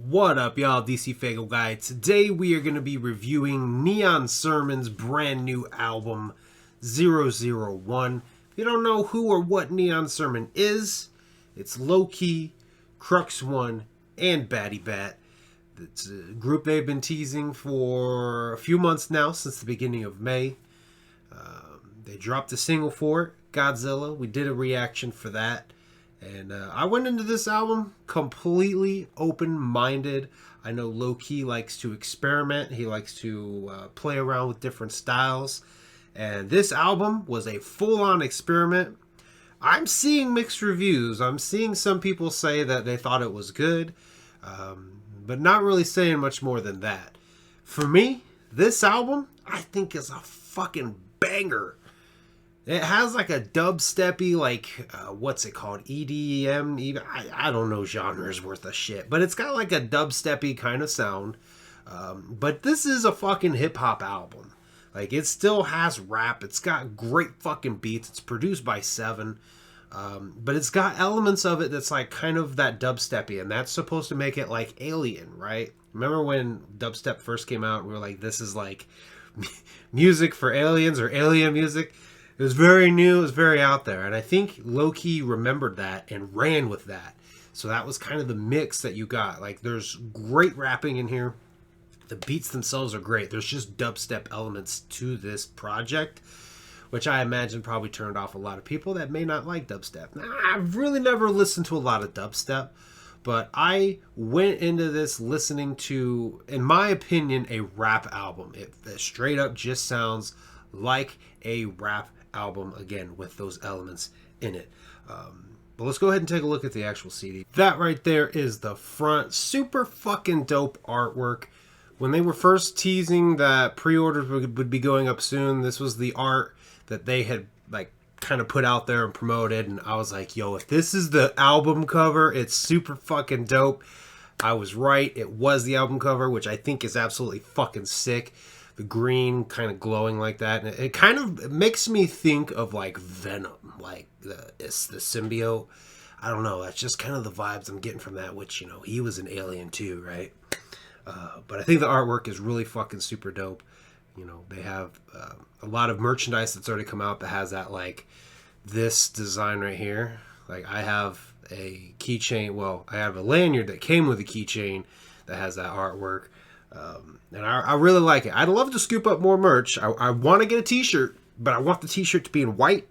What up, y'all? DCFAYGOGUY. Today we are going to be reviewing Neon Sermon's brand new album 001. If you don't know who or what Neon Sermon is, it's Low-Key, Crux One, and Batty Bat. It's a group they've been teasing for a few months now, since the beginning of May. They dropped a single for it, Godzilla. We did a reaction for that. And I went into this album completely open-minded. I know Low-Key likes to experiment. He likes to play around with different styles. And this album was a full-on experiment. I'm seeing mixed reviews. I'm seeing some people say that they thought it was good, but not really saying much more than that. For me, this album, I think, is a fucking banger. It has like a dubsteppy, like, what's it called? EDM? Even I don't know genres worth of shit. But it's got like a dubsteppy kind of sound. But this is a fucking hip-hop album. Like, it still has rap. It's got great fucking beats. It's produced by Seven. But it's got elements of it that's like kind of that dubsteppy. And that's supposed to make it like Alien, right? Remember when dubstep first came out? We were like, this is like music for aliens or alien music. It was very new, it was very out there, and I think Low-Key remembered that and ran with that. So that was kind of the mix that you got. Like, there's great rapping in here. The beats themselves are great. There's just dubstep elements to this project, which I imagine probably turned off a lot of people that may not like dubstep. Now, I've really never listened to a lot of dubstep, but I went into this listening to, in my opinion, a rap album. It straight up just sounds like a rap album, again, with those elements in it. But let's go ahead and take a look at the actual CD. That right there is the front. Super fucking dope artwork. When they were first teasing that pre-orders would be going up soon, this was the art that they had like kind of put out there and promoted, and I was like, yo, if this is the album cover, it's super fucking dope. I was right. It was the album cover, which I think is absolutely fucking sick. The green kind of glowing like that. And it kind of makes me think of like Venom, like the symbiote. I don't know. That's just kind of the vibes I'm getting from that, which, you know, he was an alien too, right? But I think the artwork is really fucking super dope. You know, they have a lot of merchandise that's already come out that has that, like this design right here. Like, I have a keychain. Well, I have a lanyard that came with a keychain that has that artwork. And I really like it. I'd love to scoop up more merch. I want to get a t-shirt, but I want the t-shirt to be in white,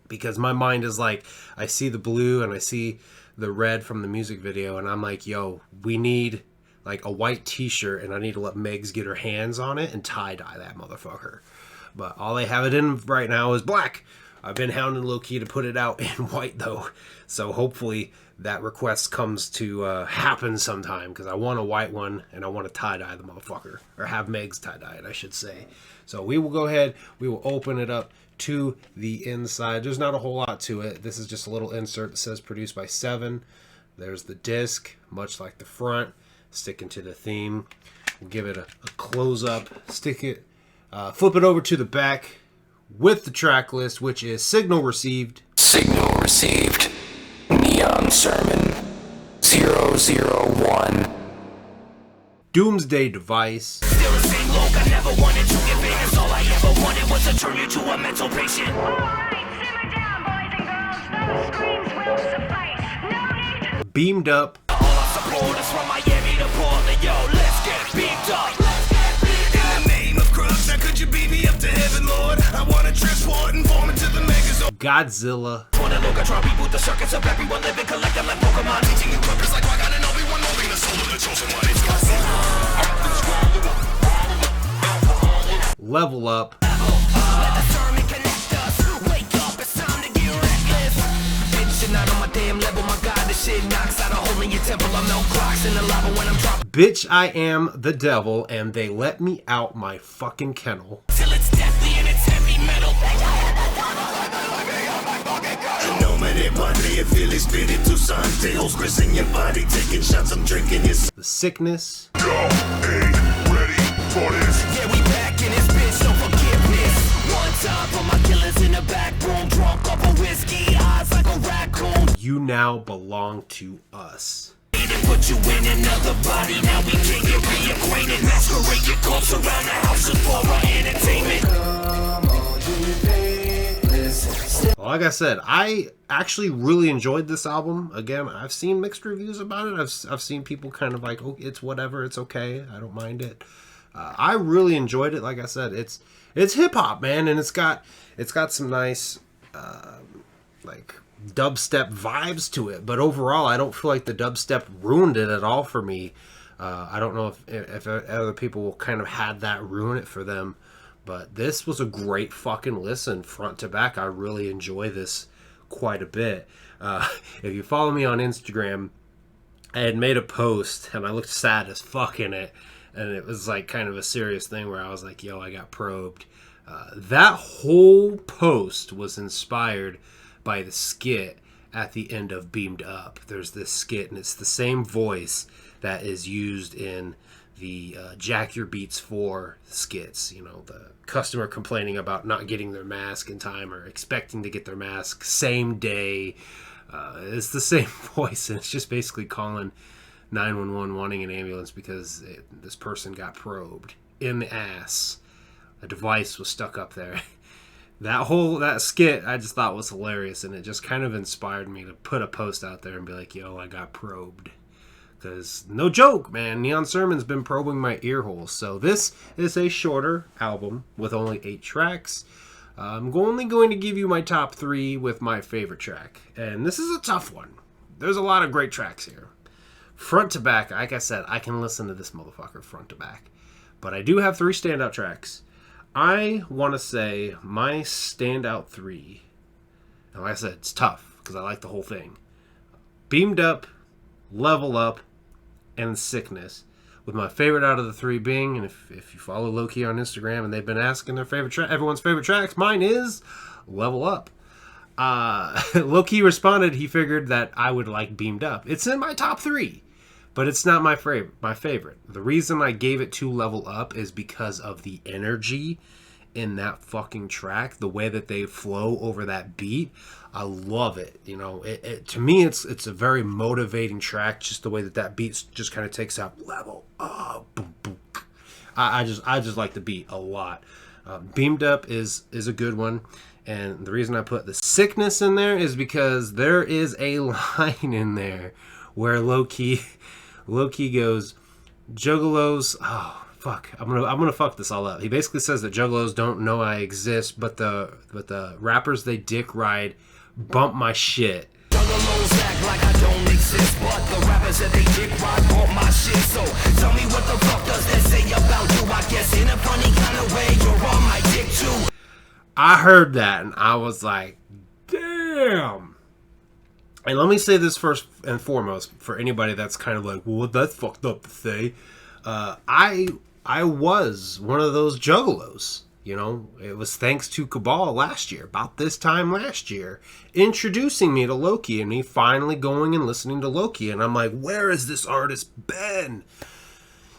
because my mind is like, I see the blue and I see the red from the music video, and I'm like, yo, we need like a white t-shirt, and I need to let Megs get her hands on it and tie-dye that motherfucker. But all they have it in right now is black. I've been hounding Low-Key to put it out in white, though. So hopefully that request comes to happen sometime, because I want a white one, and I want to tie-dye the motherfucker. Or have Megs tie-dye it, I should say. So we will go ahead. We will open it up to the inside. There's not a whole lot to it. This is just a little insert that says produced by Seven. There's the disc, much like the front, sticking to the theme. We'll give it a close-up. Stick it. Flip it over to the back with the track list, which is Signal Received. Signal Received. Neon Sermon 001. Doomsday Device. Still the same look, I never wanted to give in. That's all I ever wanted was to turn you to a mental patient. Alright, simmer down, boys and girls. Those screams will suffice. No need to... Beamed Up. All our supporters from Miami to Portland, yo, let's get beamed up. In the name of Crux, now could you beat me up to heaven, Lord? I want to transport and form into the megazone. Godzilla. Wanna look, I try to reboot the circuits of everyone living, collect them like Pokemon. Teaching you purpose like I got an Obi-Wan, molding the soul of the chosen one. It's Godzilla. Level Up. Let the sermon connect us. Wake up, it's time to get reckless. Bitch, you're not on my damn level, my God. This shit knocks out a hole in your temple. I'm no Crocs in the lava when I'm dropping. Bitch, I am the devil, and they let me out my fucking kennel. Till it's deathly and it's heavy metal. The Sickness. Yeah, we back in this bitch, no forgiveness. One time for my killers in the back room, drunk off of whiskey, eyes like a raccoon. You now belong to us. Put you in another body. bounce around the house just for our entertainment. Like I said, I actually really enjoyed this album. Again, I've seen mixed reviews about it. I've seen people kind of like, oh, it's whatever, it's okay, I don't mind it. I really enjoyed it. Like I said, it's hip hop, man, and it's got some nice like dubstep vibes to it. But overall, I don't feel like the dubstep ruined it at all for me. I don't know if other people kind of had that ruin it for them. But this was a great fucking listen, front to back. I really enjoy this quite a bit. If you follow me on Instagram, I had made a post, and I looked sad as fuck in it. And it was like kind of a serious thing where I was like, yo, I got probed. That whole post was inspired by the skit at the end of Beamed Up. There's this skit, and it's the same voice that is used in the Jack Your Beats 4 skits. You know, the customer complaining about not getting their mask in time or expecting to get their mask same day. It's the same voice, and it's just basically calling 911 wanting an ambulance because this person got probed in the ass. A device was stuck up there. That skit I just thought was hilarious, and it just kind of inspired me to put a post out there and be like, yo, I got probed. Because, no joke, man, Neon Sermon's been probing my ear holes. So this is a shorter album with only 8 tracks. I'm only going to give you my top 3 with my favorite track. And this is a tough one. There's a lot of great tracks here. Front to back, like I said, I can listen to this motherfucker front to back. But I do have 3 standout tracks. I want to say my standout 3, and like I said, it's tough because I like the whole thing. Beamed Up, Level Up, and Sickness, with my favorite out of the 3 being, and if you follow Loki on Instagram and they've been asking their favorite everyone's favorite tracks, mine is Level Up. Loki responded he figured that I would like Beamed Up. It's in my top 3, but it's not my favorite. The reason I gave it to Level Up is because of the energy in that fucking track, the way that they flow over that beat. I love it. You know, it to me, it's a very motivating track. Just the way that beat just kind of takes out level. Oh, boom, boom. I just like the beat a lot. Beamed Up is a good one, and the reason I put the Sickness in there is because there is a line in there where Loki goes, Juggalos. Oh fuck! I'm gonna fuck this all up. He basically says that Juggalos don't know I exist, but the rappers they dick ride bump my shit. Juggalos act like I don't exist, but the rappers that they dick ride bump my shit. So tell me what the fuck does that say about you? I guess in a funny kind of way you're on my dick too. I heard that and I was like, damn. And let me say this first and foremost for anybody that's kind of like, well, that's fucked up to say. I was one of those juggalos. You know, it was thanks to Cabal last year, about this time last year, introducing me to Loki and me finally going and listening to Loki. And I'm like, where has this artist been?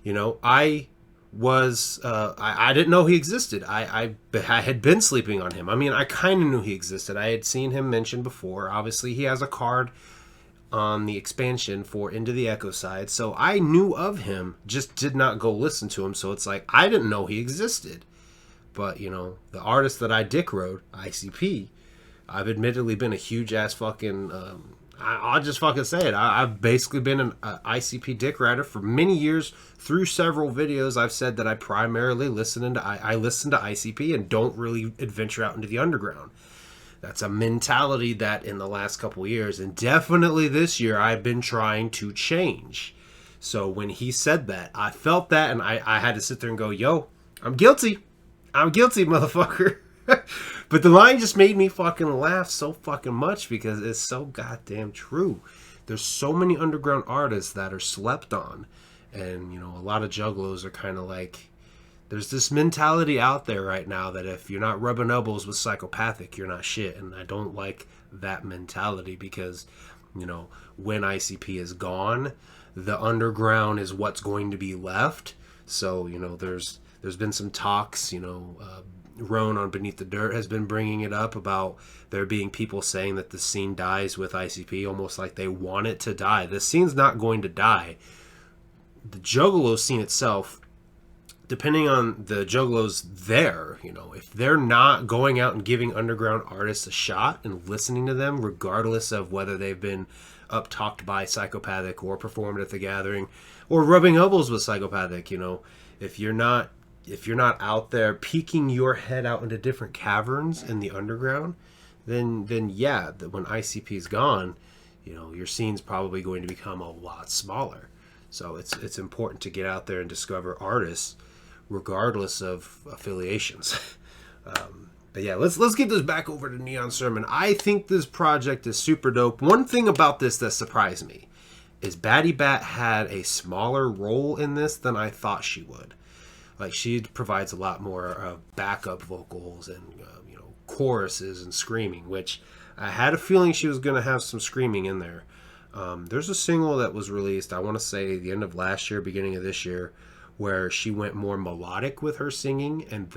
You know, I didn't know he existed. I had been sleeping on him. I mean, I kind of knew he existed. I had seen him mentioned before. Obviously, he has a card on the expansion for Into the Echo Side. So I knew of him, just did not go listen to him. So it's like, I didn't know he existed. But, you know, the artist that I dick rode, ICP, I've admittedly been a huge ass fucking, I'll just fucking say it. I've basically been an ICP dick rider for many years. Through several videos, I've said that I primarily listen to ICP and don't really adventure out into the underground. That's a mentality that in the last couple years, and definitely this year, I've been trying to change. So when he said that, I felt that, and I had to sit there and go, yo, I'm guilty. I'm guilty, motherfucker. But the line just made me fucking laugh so fucking much because it's so goddamn true. There's so many underground artists that are slept on. And, you know, a lot of juggalos are kind of like, there's this mentality out there right now that if you're not rubbing elbows with Psychopathic, you're not shit. And I don't like that mentality because, you know, when ICP is gone, the underground is what's going to be left. So, you know, there's been some talks, you know, Roan on Beneath the Dirt has been bringing it up about there being people saying that the scene dies with ICP, almost like they want it to die. The scene's not going to die. The Juggalo scene itself depending on the juggalos there, if they're not going out and giving underground artists a shot and listening to them, regardless of whether they've been up talked by Psychopathic or performed at the Gathering or rubbing elbows with Psychopathic, if you're not out there peeking your head out into different caverns in the underground, then yeah, when ICP's gone, your scene's probably going to become a lot smaller. So it's important to get out there and discover artists regardless of affiliations. But yeah, let's get this back over to Neon Sermon. I think this project is super dope. One thing about this that surprised me is Batty Bat had a smaller role in this than I thought she would. Like, she provides a lot more backup vocals and choruses and screaming, which I had a feeling she was going to have some screaming in there. There's a single that was released, I want to say the end of last year, beginning of this year, where she went more melodic with her singing, and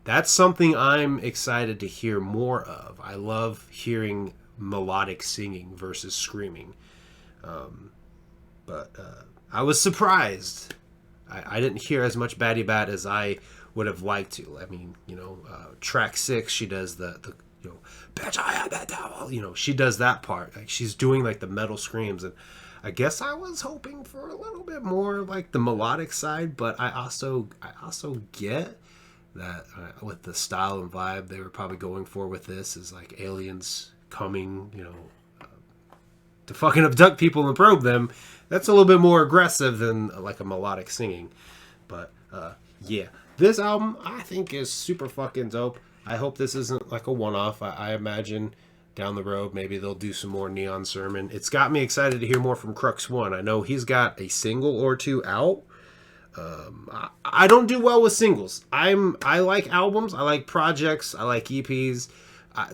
that's something I'm excited to hear more of. I love hearing melodic singing versus screaming. But I was surprised. I didn't hear as much Batty Bat as I would have liked to. I mean, track 6, she does the bitch, I had that devil. She does that part. Like, she's doing like the metal screams, and I guess I was hoping for a little bit more like the melodic side, but I also get that with the style and vibe they were probably going for with this is like aliens coming, to fucking abduct people and probe them. That's a little bit more aggressive than like a melodic singing. But yeah, this album I think is super fucking dope. I hope this isn't like a one-off. I imagine down the road maybe they'll do some more Neon Sermon. It's got me excited to hear more from Crux One. I know he's got a single or two out. I don't do well with singles. I like albums, I like projects, I like EPs.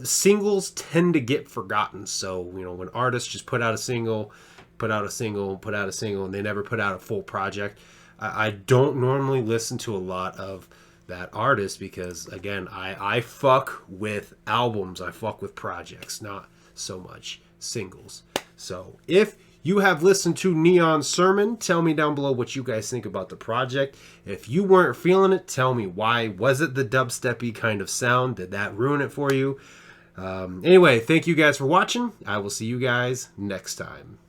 Singles tend to get forgotten. So when artists just put out a single, and they never put out a full project, I don't normally listen to a lot of that artist because, again, I fuck with albums, I fuck with projects, not so much singles. So if you have listened to Neon Sermon, tell me down below what you guys think about the project. If you weren't feeling it, tell me why. Was it the dubsteppy kind of sound? Did that ruin it for you? Anyway, thank you guys for watching. I will see you guys next time.